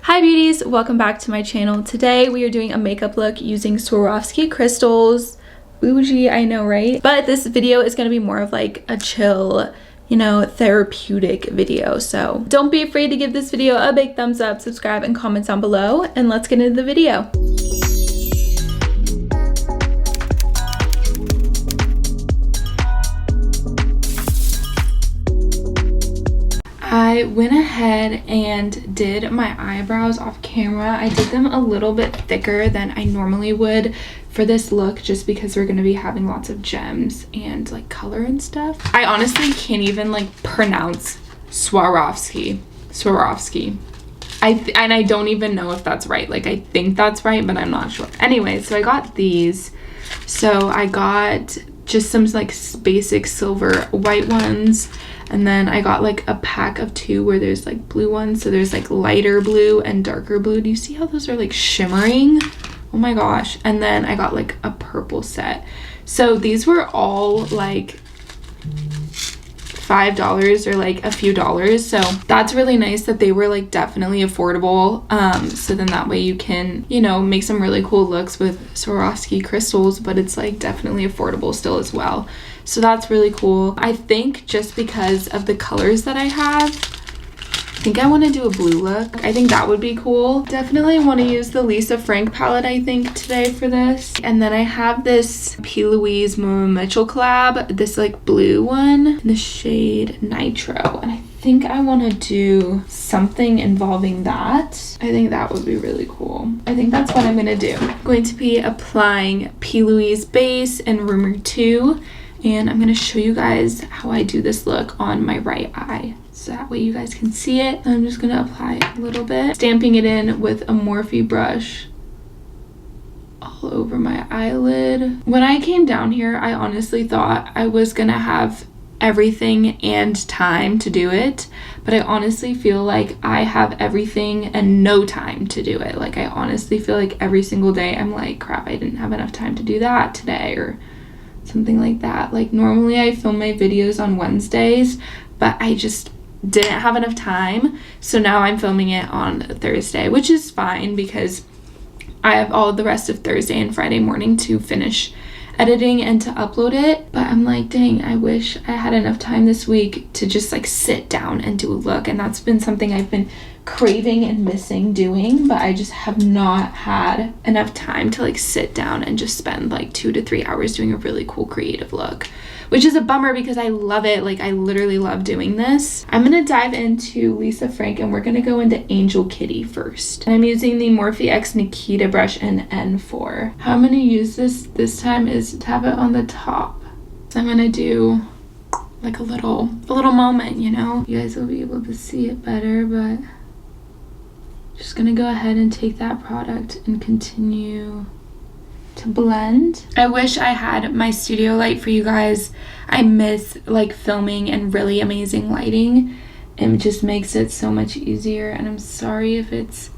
Hi beauties, welcome back to my channel. Today we are doing a makeup look using Swarovski crystals. Bougie, I know, right? But this video is going to be more of like a chill, you know, therapeutic video. So don't be afraid to give this video a big thumbs up, subscribe, and comment down below. And let's get into the video. I went ahead and did my eyebrows off camera. I did them a little bit thicker than I normally would for this look just because we're going to be having lots of gems and like color and stuff. I honestly can't even like pronounce Swarovski. And I don't even know if that's right. Like I think that's right, but I'm not sure. Anyway, so I got these. So I got just some like basic silver white ones. And then I got like a pack of two where there's like blue ones. So there's like lighter blue and darker blue. Do you see how those are like shimmering? Oh my gosh. And then I got like a purple set. So these were all like $5 or like a few dollars. So that's really nice that they were like definitely affordable. So then that way you can, you know, make some really cool looks with Swarovski crystals, but it's like definitely affordable still as well. So that's really cool. I think just because of the colors that I have, I think I want to do a blue look. I think that would be cool. Definitely want to use the Lisa Frank palette, I think, today for this. And then I have this P. Louise Mama Mitchell collab, this like blue one in the shade Nitro. And I think I want to do something involving that. I think that would be really cool. I think that's what I'm going to do. I'm going to be applying P. Louise base in Rumor 2. And I'm going to show you guys how I do this look on my right eye. So that way you guys can see it. I'm just going to apply a little bit. Stamping it in with a Morphe brush all over my eyelid. When I came down here, I honestly thought I was going to have everything and time to do it. But I honestly feel like I have everything and no time to do it. Like I honestly feel like every single day I'm like, crap, I didn't have enough time to do that today, or something like that. Like normally I film my videos on Wednesdays, but I just didn't have enough time. So now I'm filming it on Thursday, which is fine because I have all the rest of Thursday and Friday morning to finish editing and to upload it. But I'm like, dang, I wish I had enough time this week to just like sit down and do a look. And that's been something I've been craving and missing doing, but I just have not had enough time to like sit down and just spend like 2 to 3 hours doing a really cool creative look, which is a bummer because I love it. Like I literally love doing this. I'm gonna dive into Lisa Frank and we're gonna go into Angel Kitty first. And I'm using the Morphe X Nikita brush in N4. How I'm gonna use this time is tap it on the top. So I'm gonna do like a little moment, you know? You guys will be able to see it better, but just gonna go ahead and take that product and continue to blend. I wish I had my studio light for you guys. I miss like filming and really amazing lighting. It just makes it so much easier, and I'm sorry if it's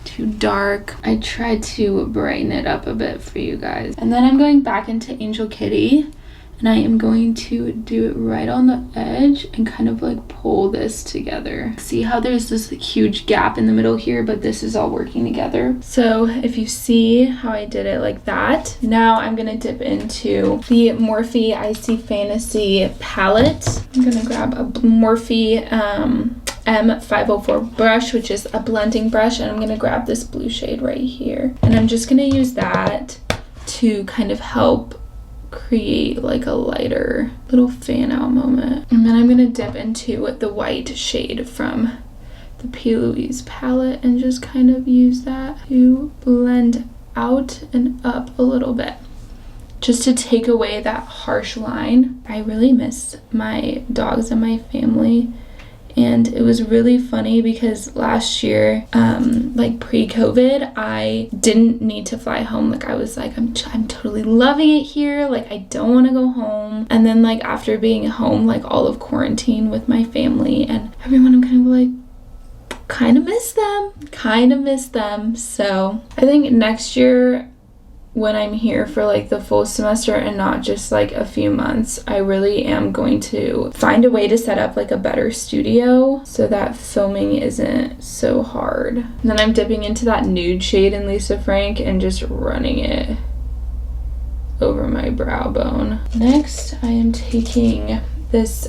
too dark. I tried to brighten it up a bit for you guys. And then I'm going back into Angel Kitty, and I am going to do it right on the edge and kind of like pull this together. See how there's this huge gap in the middle here, but this is all working together. So if you see how I did it like that, now I'm gonna dip into the Morphe Icy Fantasy palette. I'm gonna grab a Morphe M504 brush, which is a blending brush, and I'm gonna grab this blue shade right here. And I'm just gonna use that to kind of help create like a lighter little fan out moment. And then I'm gonna dip into the white shade from the P. Louise palette and just kind of use that to blend out and up a little bit, just to take away that harsh line. I really miss my dogs and my family. And it was really funny because last year, like pre-COVID, I didn't need to fly home. Like I was like, I'm totally loving it here. Like I don't want to go home. And then like after being home, like all of quarantine with my family and everyone, I'm kind of like, kind of miss them. So I think next year when I'm here for like the full semester and not just like a few months, I really am going to find a way to set up like a better studio so that filming isn't so hard. And then I'm dipping into that nude shade in Lisa Frank and just running it over my brow bone. Next, I am taking this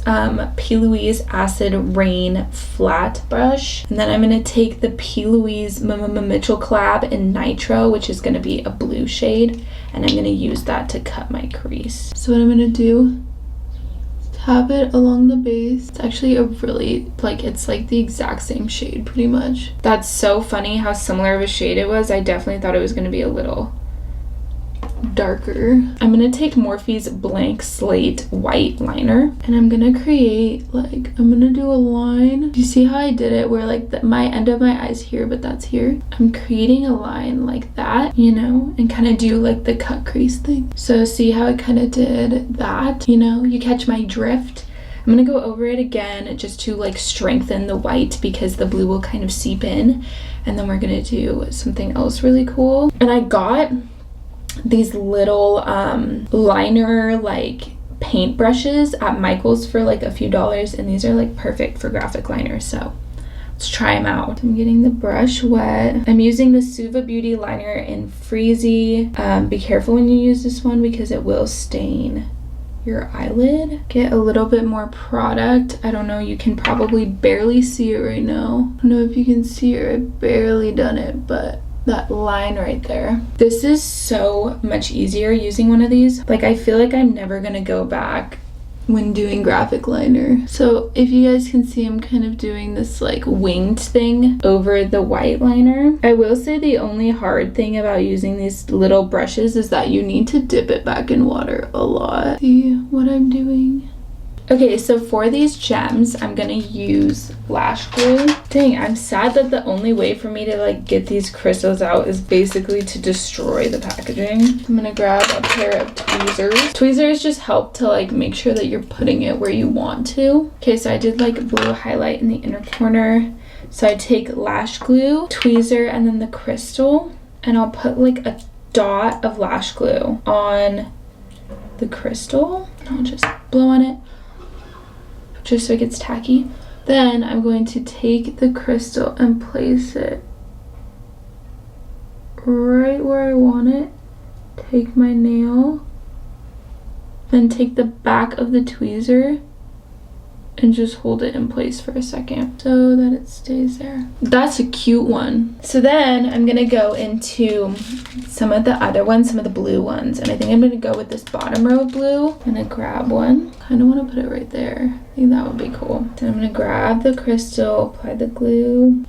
P. Louise Acid Rain flat brush, and then I'm going to take the P. Louise Mitchell collab in Nitro, which is going to be a blue shade, and I'm going to use that to cut my crease. So what I'm going to do, tap it along the base. It's actually a really, like, it's like the exact same shade pretty much. That's so funny how similar of a shade it was. I definitely thought it was going to be a little darker. I'm gonna take Morphe's Blank Slate white liner, and I'm gonna create, like, I'm gonna do a line. Do you see how I did it where like my end of my eyes here, but that's here? I'm creating a line like that, you know, and kind of do like the cut crease thing. So see how I kind of did that, you know, you catch my drift. I'm gonna go over it again just to like strengthen the white because the blue will kind of seep in, and then we're gonna do something else really cool. And I got these little liner like paint brushes at Michael's for like a few dollars, and these are like perfect for graphic liners, so let's try them out. I'm getting the brush wet. I'm using the Suva Beauty liner in Freezy. Be careful when you use this one because it will stain your eyelid. Get a little bit more product. I don't know, you can probably barely see it right now. I don't know if you can see it, I've barely done it, but that line right there. This is so much easier using one of these. Like, I feel like I'm never gonna go back when doing graphic liner. So if you guys can see, I'm kind of doing this like winged thing over the white liner. I will say the only hard thing about using these little brushes is that you need to dip it back in water a lot. See what I'm doing? Okay, so for these gems, I'm gonna use Lash Glue. Dang, I'm sad that the only way for me to like get these crystals out is basically to destroy the packaging. I'm gonna grab a pair of tweezers. Tweezers just help to like make sure that you're putting it where you want to. Okay, so I did like blue highlight in the inner corner. So I take Lash Glue, tweezer, and then the crystal, and I'll put like a dot of Lash Glue on the crystal. And I'll just blow on it, just so it gets tacky. Then I'm going to take the crystal and place it right where I want it. Take my nail, then take the back of the tweezer and just hold it in place for a second so that it stays there. That's a cute one. So then I'm gonna go into some of the other ones, some of the blue ones, and I think I'm gonna go with this bottom row of blue. I'm gonna grab one. Kind of want to put it right there. I think that would be cool. Then I'm gonna grab the crystal, apply the glue.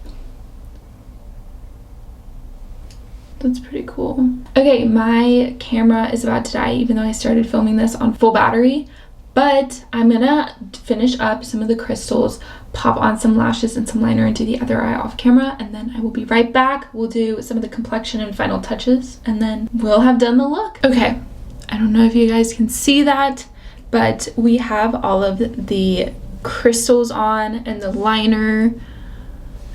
That's pretty cool. Okay, my camera is about to die even though I started filming this on full battery. But I'm gonna finish up some of the crystals, pop on some lashes and some liner, and do the other eye off camera, and then I will be right back. We'll do some of the complexion and final touches, and then we'll have done the look. Okay, I don't know if you guys can see that, but we have all of the crystals on and the liner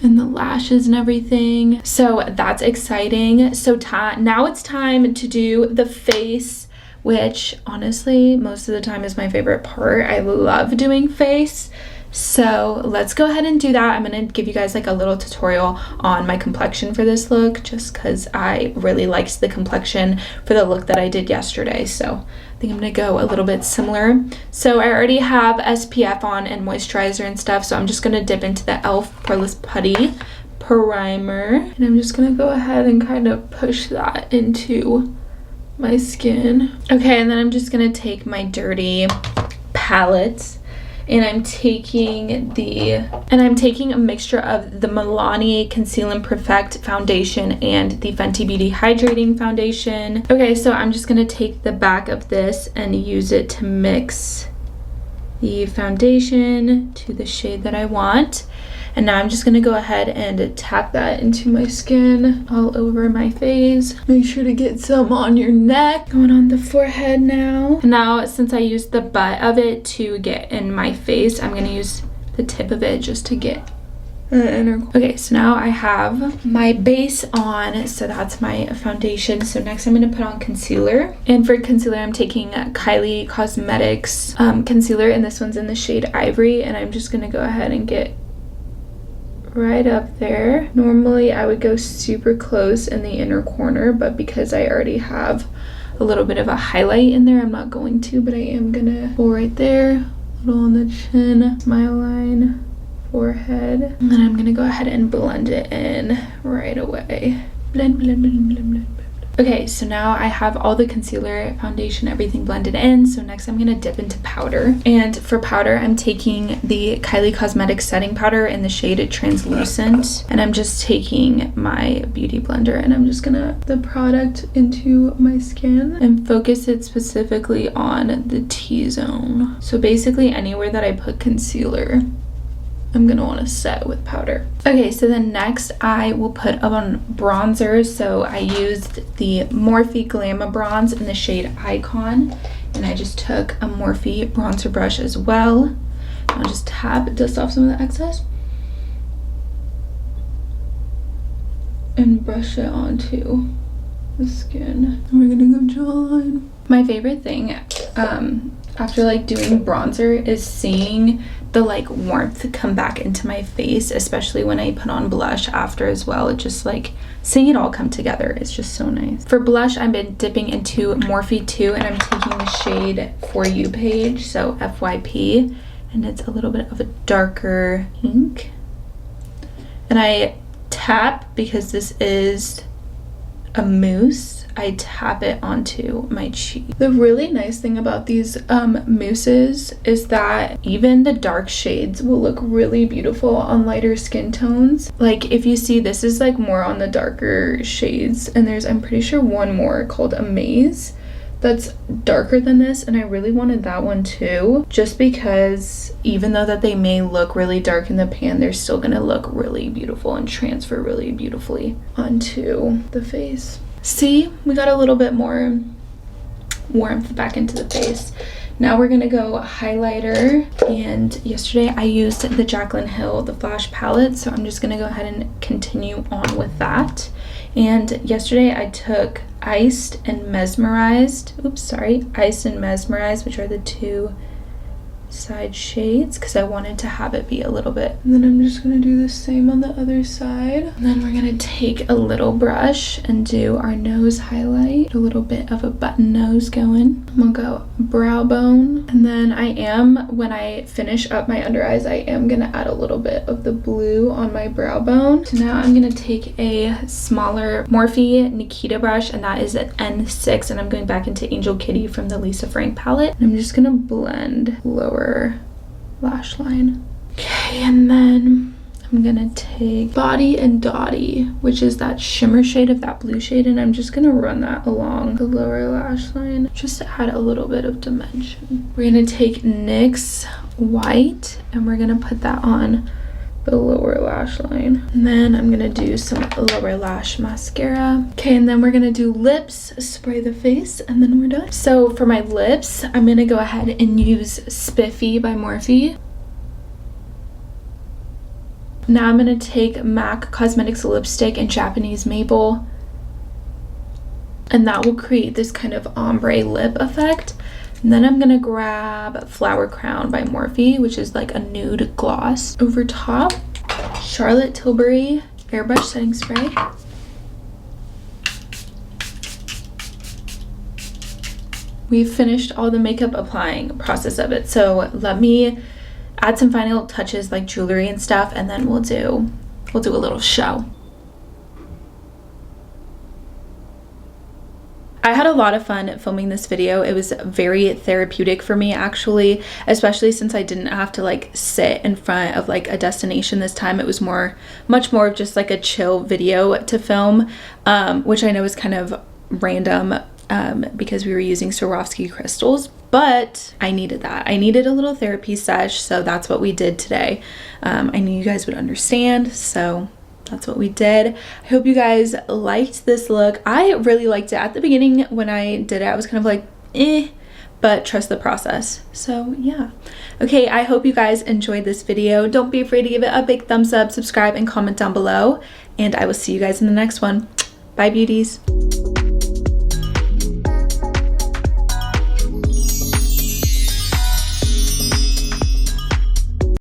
and the lashes and everything. So that's exciting. So now it's time to do the face, which honestly most of the time is my favorite part. I love doing face. So let's go ahead and do that. I'm gonna give you guys like a little tutorial on my complexion for this look, just because I really liked the complexion for the look that I did yesterday. So I think I'm gonna go a little bit similar. So I already have SPF on and moisturizer and stuff, so I'm just gonna dip into the e.l.f. Poreless Putty Primer, and I'm just gonna go ahead and kind of push that into my skin. Okay, and then I'm just gonna take my dirty palette, and I'm taking a mixture of the Milani Conceal and Perfect foundation and the Fenty Beauty Hydrating Foundation. Okay, so I'm just gonna take the back of this and use it to mix the foundation to the shade that I want. And now I'm just gonna go ahead and tap that into my skin all over my face. Make sure to get some on your neck. Going on the forehead now. Now, since I used the butt of it to get in my face, I'm gonna use the tip of it just to get Okay, so now I have my base on, so that's my foundation. So next I'm going to put on concealer, and for concealer I'm taking Kylie Cosmetics concealer, and this one's in the shade Ivory, and I'm just going to go ahead and get right up there. Normally I would go super close in the inner corner, but because I already have a little bit of a highlight in there, I'm not going to, but I am gonna go right there, a little on the chin, smile line, forehead, and then I'm gonna go ahead and blend it in right away. Blend, blend, blend, blend, blend. Okay, so now I have all the concealer, foundation, everything blended in. So next I'm gonna dip into powder. And for powder, I'm taking the Kylie Cosmetics setting powder in the shade Translucent. And I'm just taking my beauty blender and I'm just gonna the product into my skin and focus it specifically on the T-zone. So basically anywhere that I put concealer, I'm gonna want to set with powder. Okay, so then next I will put on bronzer. So I used the Morphe Glamour Bronze in the shade Icon, and I just took a Morphe bronzer brush as well. I'll just dust off some of the excess and brush it onto the skin. And we're gonna go jawline. My favorite thing after like doing bronzer is seeing the like warmth come back into my face, especially when I put on blush after as well. It just like seeing it all come together is just so nice. For blush, I've been dipping into Morphe 2 and I'm taking the shade For You Page, so FYP, and it's a little bit of a darker pink. And I tap, because this is a mousse, I tap it onto my cheek. The really nice thing about these mousses is that even the dark shades will look really beautiful on lighter skin tones. Like if you see, this is like more on the darker shades, and there's, I'm pretty sure, one more called Amaze that's darker than this, and I really wanted that one too, just because even though that they may look really dark in the pan, they're still gonna look really beautiful and transfer really beautifully onto the face. See, we got a little bit more warmth back into the face. Now we're gonna go highlighter, and yesterday I used the Jaclyn Hill, the Flash palette, so I'm just gonna go ahead and continue on with that. And yesterday I took Iced and Mesmerized, Iced and Mesmerized, which are the two side shades, because I wanted to have it be a little bit. And then I'm just gonna do the same on the other side. And then we're gonna take a little brush and do our nose highlight, a little bit of a button nose going. I'm gonna go brow bone, and then when I finish up my under eyes, I am gonna add a little bit of the blue on my brow bone. So now I'm gonna take a smaller Morphe Nikita brush, and that is an N6, and I'm going back into Angel Kitty from the Lisa Frank palette. And I'm just gonna blend lower lash line. Okay, and then I'm gonna take Body and Dotty, which is that shimmer shade of that blue shade, and I'm just gonna run that along the lower lash line just to add a little bit of dimension. We're gonna take NYX White and we're gonna put that on the lower lash line, and then I'm gonna do some lower lash mascara. Okay, and then we're gonna do lips, spray the face, and then we're done. So for my lips, I'm gonna go ahead and use Spiffy by Morphe. Now I'm gonna take MAC Cosmetics lipstick in Japanese Maple, and that will create this kind of ombre lip effect. And then I'm gonna grab Flower Crown by Morphe, which is like a nude gloss. Over top, Charlotte Tilbury Airbrush Setting Spray. We've finished all the makeup applying process of it, so let me add some final touches like jewelry and stuff, and then we'll do a little show. I had a lot of fun filming this video. It was very therapeutic for me, actually, especially since I didn't have to like sit in front of like a destination this time. It was much more of just like a chill video to film, which I know is kind of random because we were using Swarovski crystals, but I needed that. I needed a little therapy sesh, so that's what we did today. I knew you guys would understand, so that's what we did. I hope you guys liked this look. I really liked it. At the beginning when I did it, I was kind of like, but trust the process. So yeah. Okay, I hope you guys enjoyed this video. Don't be afraid to give it a big thumbs up, subscribe, and comment down below. And I will see you guys in the next one. Bye, beauties.